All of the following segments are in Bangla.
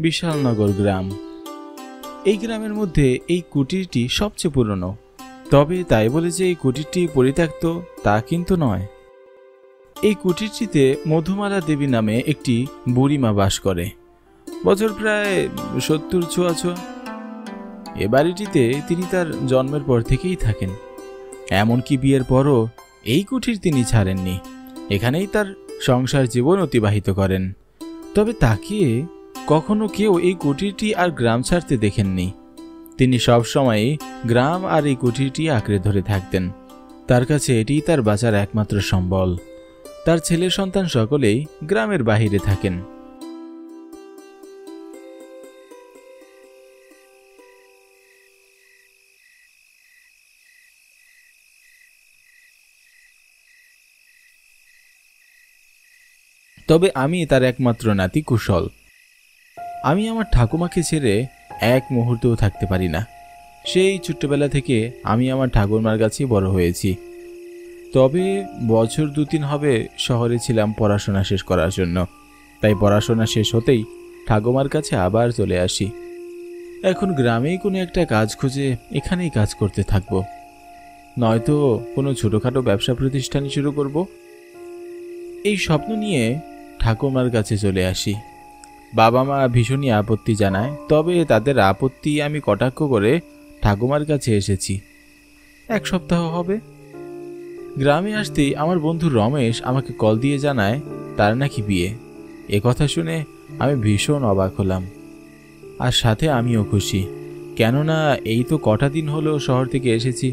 বিশালনগর গ্রাম। এই গ্রামের মধ্যে এই কুটিরটি সবচেয়ে পুরনো। তবে তাই বলে যে এই কুটিরটি পরিত্যক্ত তা কিন্তু নয়। এই কুটিরটিতে মধুমালা দেবী নামে একটি বুড়িমা বাস করে। বছর প্রায় 70 ছোঁয়া। এ বাড়িটিতে তিনি তার জন্মের পর থেকেই থাকেন। এমনকি বিয়ের পরও এই কুঠির তিনি ছাড়েননি। এখানেই তার সংসার জীবন অতিবাহিত করেন। তবে তাকে কখনো কেউ এই কুঠিরটি আর গ্রাম ছাড়তে দেখেননি। তিনি সবসময়ই গ্রাম আর এই কুঠিরটি আঁকড়ে ধরে থাকতেন। তার কাছে এটিই তার বাঁচার একমাত্র সম্বল। তার ছেলে সন্তান সকলেই গ্রামের বাহিরে থাকেন। তবে আমি তার একমাত্র নাতি কুশল। আমি আমার ঠাকুমাকে ছেড়ে এক মুহূর্তেও থাকতে পারি না। সেই ছোট্টবেলা থেকে আমি আমার ঠাকুরমার কাছেই বড় হয়েছি। তবে বছর 2-3 হবে শহরে ছিলাম পড়াশোনা শেষ করার জন্য। তাই পড়াশোনা শেষ হতেই ঠাকুমার কাছে আবার চলে আসি। এখন গ্রামেই কোনো একটা কাজ খুঁজে এখানেই কাজ করতে থাকবো, নয়তো কোনো ছোটোখাটো ব্যবসা প্রতিষ্ঠান শুরু করব। এই স্বপ্ন নিয়ে ঠাকুমার কাছে চলে আসি। বাবা মা ভীষণই আপত্তি জানায়, তবে তাদের আপত্তি আমি কটাক্ষ করে ঠাকুমার কাছে এসেছি। 1 সপ্তাহ হবে। গ্রামে আসতেই আমার বন্ধু রমেশ আমাকে কল দিয়ে জানায় তার নাকি বিয়ে। এ কথা শুনে আমি ভীষণ অবাক হলাম, আর সাথে আমিও খুশি। কেননা এই তো কটা দিন হলো শহর থেকে এসেছি।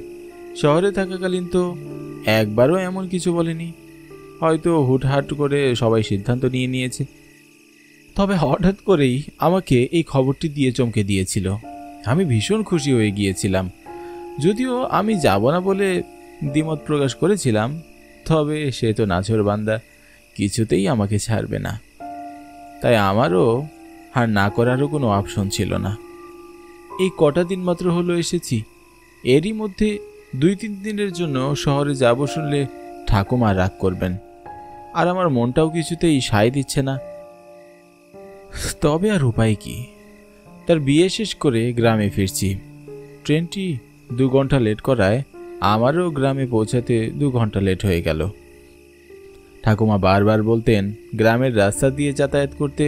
শহরে থাকাকালীন তো একবারও এমন কিছু বলেনি। হয়তো হুটহাট করে সবাই সিদ্ধান্ত নিয়েছে। তবে হঠাৎ করেই আমাকে এই খবরটি দিয়ে চমকে দিয়েছিল। আমি ভীষণ খুশি হয়ে গিয়েছিলাম। যদিও আমি যাব না বলে দ্বিমত প্রকাশ করেছিলাম, তবে সে তো নাছোড় বান্দা, কিছুতেই আমাকে ছাড়বে না। তাই আমারও আর না করারও কোনো অপশন ছিল না। এই কটা দিন মাত্র হলো এসেছি। এরই মধ্যে 2-3 দিনের জন্য শহরে যাব শুনলে ঠাকুমা রাগ করবেন, আর আমার মনটাও কিছুতেই সায় দিচ্ছে না। তবে আর উপায় কি? তার বিয়ে শেষ করে গ্রামে ফিরছি। ট্রেনটি 2 ঘন্টা লেট করায় আমারও গ্রামে পৌঁছাতে 2 ঘন্টা লেট হয়ে গেল। ঠাকুমা বারবার বলতেন গ্রামের রাস্তা দিয়ে যাতায়াত করতে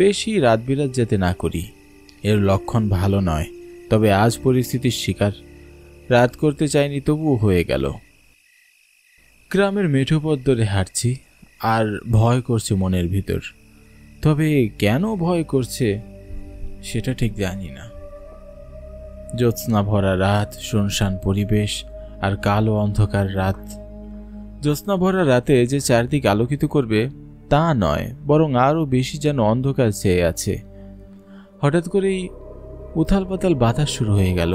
বেশি রাত বিরাত যেতে না করি, এর লক্ষণ ভালো নয়। তবে আজ পরিস্থিতির শিকার, রাত করতে চাইনি, তবুও হয়ে গেল। গ্রামের মেঠো পথ ধরে হাঁটছি, আর ভয় করছে মনের ভিতর। তবে কেন ভয় করছে সেটা ঠিক জানি না। জ্যোৎস্না ভরা রাত, শুনশান পরিবেশ আর কালো অন্ধকার রাত। জ্যোৎস্না ভরা রাতে যে চারদিক আলোকিত করবে তা নয়, বরং আরও বেশি যেন অন্ধকার চেয়ে আছে। হঠাৎ করেই উথাল পাতাল বাতাস শুরু হয়ে গেল।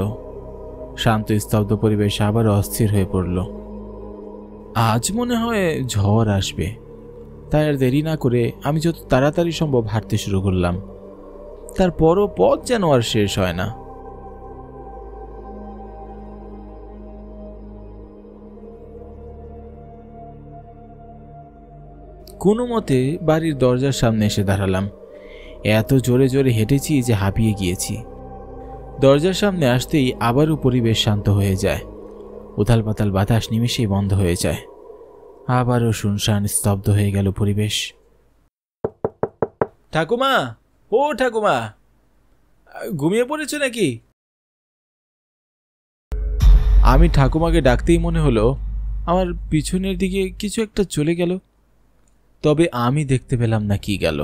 শান্ত স্তব্ধ পরিবেশ আবার অস্থির হয়ে পড়ল। আজ মনে হয় ঝড় আসবে। তাই আর দেরি না করে আমি যত তাড়াতাড়ি সম্ভব হাঁটতে শুরু করলাম। তারপরও পথ যেন আর শেষ হয় না। কোনো মতে বাড়ির দরজার সামনে এসে দাঁড়ালাম। এত জোরে জোরে হেঁটেছি যে হাঁপিয়ে গিয়েছি। দরজার সামনে আসতেই আবারও পরিবেশ শান্ত হয়ে যায়। উথাল পাতাল বাতাস নিমেষেই বন্ধ হয়ে যায়। আবারও শুনশান স্তব্ধ হয়ে গেল পরিবেশ। ঠাকুমা, ও ঠাকুমা, ঘুমিয়ে পড়েছো নাকি? আমি ঠাকুমাকে ডাকতেই মনে হলো আমার পিছনের দিকে কিছু একটা চলে গেল। তবে আমি দেখতে পেলাম না কি গেল,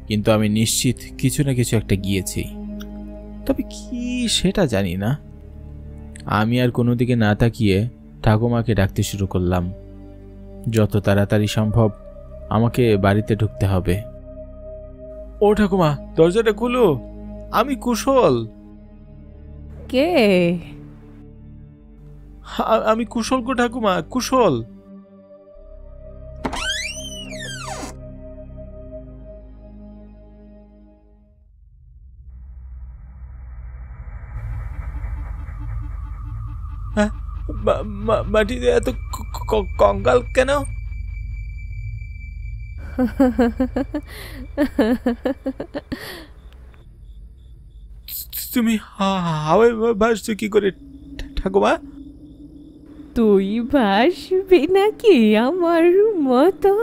কিন্তু আমি নিশ্চিত কিছু না কিছু একটা গিয়েছি। তবে কি সেটা জানি না। আমি আর কোনো দিকে না তাকিয়ে ঠাকুমাকে ডাকতে শুরু করলাম। যত তাড়াতাড়ি সম্ভব আমাকে বাড়িতে ঢুকতে হবে। ও ঠাকুমা, দরজাটা খুলো, আমি কুশল। কে? আমি কুশল গো ঠাকুমা, কুশল। মাটিতে এত কঙ্কাল কেন? তুমি হাওয়ায় ভাসছো কি করে ঠাকুমা? তুই ভাসবি নাকি আমার মতো?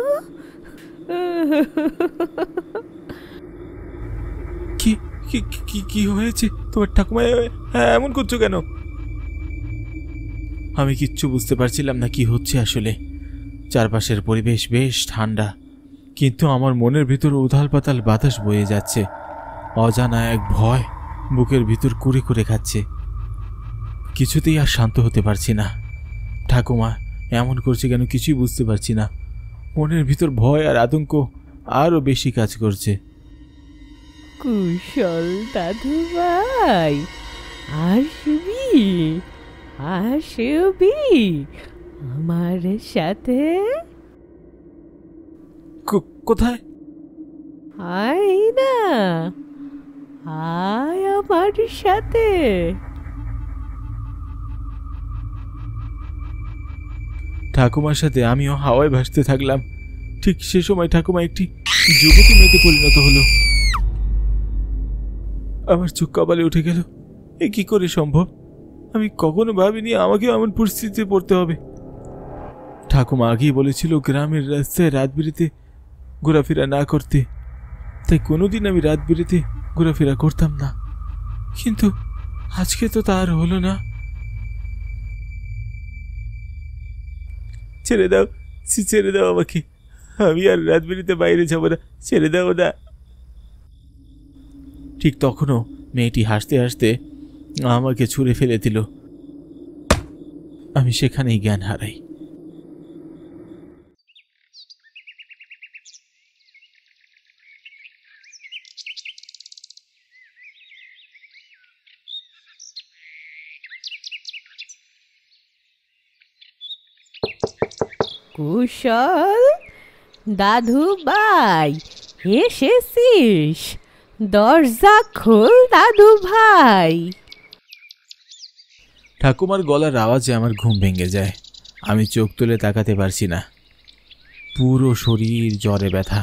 কি কি কি কি হয়েছে তোমার ঠাকুমা? এমন করছো কেন? আমি কিচ্ছু বুঝতে পারছিলাম না কি হচ্ছে আসলে। চারপাশের পরিবেশ বেশ ঠান্ডা, কিন্তু আমার মনের ভিতর উথাল পাতাল বাতাস বয়ে যাচ্ছে। অজানা এক ভয় বুকের ভিতর কুড়ে কুড়ে খাচ্ছে। কিছুতেই আর শান্ত হতে পারছি না। ঠাকুমা এমন করছে কেন কিছুই বুঝতে পারছি না। মনের ভিতর ভয় আর আতঙ্ক আরো বেশি কাজ করছে। কুশল দাদু ভাই, আসবি আসবি আমার সাথে? কোথায়? আয় না, আয় আমার সাথে। ঠাকুমার সাথে আমিও হাওয়ায় ভাসতে থাকলাম। ঠিক সে সময় ঠাকুমা একটি যুবতী মেয়েতে পরিণত হলো। আমার চোখ কপালে উঠে গেল। এ কি করে সম্ভব? আমি কখনো ভাবিনি আমাকেও এমন পরিস্থিতিতে পড়তে হবে। ঠাকুমা আগেই বলেছিল গ্রামের রাস্তায় রাত বিরেতে ঘোরাফেরা না করতে, তাই কোনোদিন আমি রাত বিরেতে ঘোরাফেরা করতাম না। কিন্তু আজকে তো তা আর হলো না। ছেড়ে দাও, ছেড়ে দাও আমাকে। আমি আর রাত বিরেতে বাইরে যাবো না, ছেড়ে দাও না। ঠিক তখনও মেয়েটি হাসতে হাসতে আমাকে ছুঁড়ে ফেলে দিল। আমি সেখানেই জ্ঞান হারাই। কুশল দাদু ভাই, এসেছিস? দরজা খোল দাদু ভাই। ঠাকুমার গলার আওয়াজে আমার ঘুম ভেঙে যায়। আমি চোখ তুলে তাকাতে পারছি না। পুরো শরীর জ্বরে ব্যথা,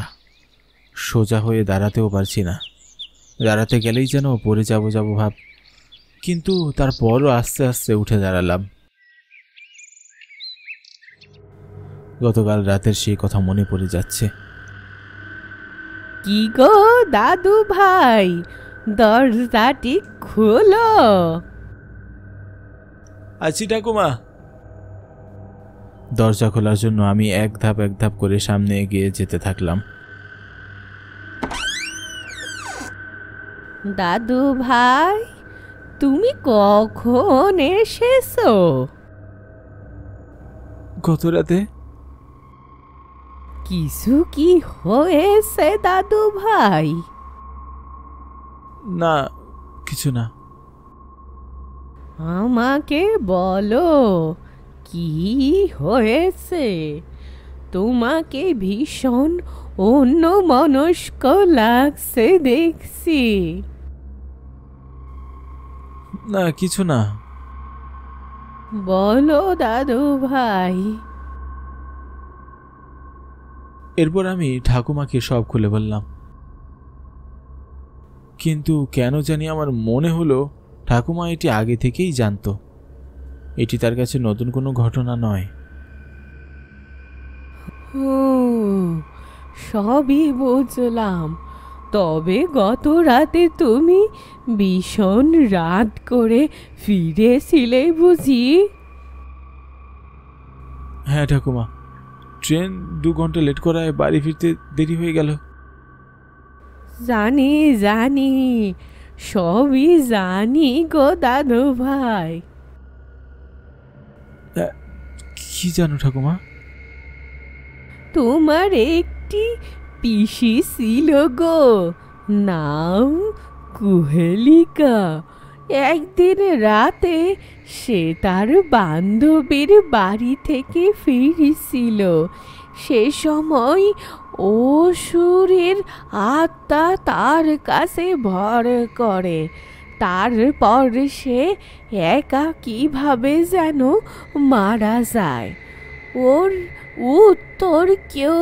সোজা হয়ে দাঁড়াতেও পারছি না। দাঁড়াতে গেলেই যেন পড়ে যাব ভাব, কিন্তু তারপরও আস্তে আস্তে উঠে দাঁড়ালাম। গতকাল রাতের সেই কথা মনে পড়ে যাচ্ছে। কি গো দাদু ভাই, দরজাটি খোলো। আছি ঠাকুমা। দরজা খোলার জন্য আমি এক ধাপ করে সামনে এগিয়ে যেতে থাকলাম। দাদু ভাই, তুমি কখন এসেছো? গত রাতে। কিছু কি হয়েছে দাদু ভাই? না, কিছু না। আমাকে বলো, কি হয়েছে? তোমাকে ভীষণ অন্যমনস্ক লাগছে দেখছি। না, কিছু না। বলো দাদু ভাই। এরপর আমি ঠাকুমাকে সব খুলে বললাম, কিন্তু কেন জানি আমার মনে হলো ঠাকুমা এটি আগে থেকেই জানতো। এটি তার কাছে নতুন কোনো ঘটনা নয়। সবই বুঝলাম, তবে গত রাতে তুমি ভীষণ রাত করে ফিরেছিলে বুঝি? হ্যাঁ ঠাকুমা, ট্রেন 2 ঘন্টা লেট করায় বাড়ি ফিরতে দেরি হয়ে গেল। জানি জানি, সবই জানি গো দাদু ভাই। কি জানো ঠাকুমা? তোমার একটি পিসি ছিল গো, নাম কুহেলিকা। একদিন রাতে সে তার বান্ধবীর বাড়ি থেকে ফিরছিল। সে সময় অসুরের আত্মা তার কাছে ভর করে। তারপর সে একা কিভাবে যেন মারা যায়। ওর উত্তর কেউ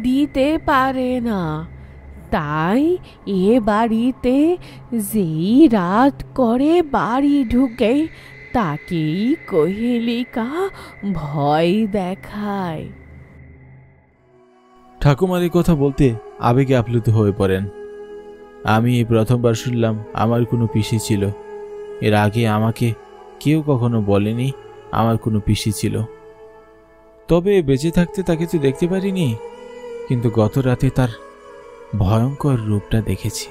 দিতে পারে না। তাই এ বাড়িতে যেই রাত করে বাড়ি ঢুকে তাকেই কোহেলিকা ভয় দেখায়। ঠাকুমার এই কথা বলতে আবেগে আপ্লুত হয়ে পড়েন। আমি এই প্রথমবার শুনলাম আমার কোনো পিসি ছিল। এর আগে আমাকে কেউ কখনো বলেনি আমার কোনো পিসি ছিল। তবে বেঁচে থাকতে তাকে তো দেখতে পারিনি, কিন্তু গত রাতে তার ভয়ঙ্কর রূপটা দেখেছি।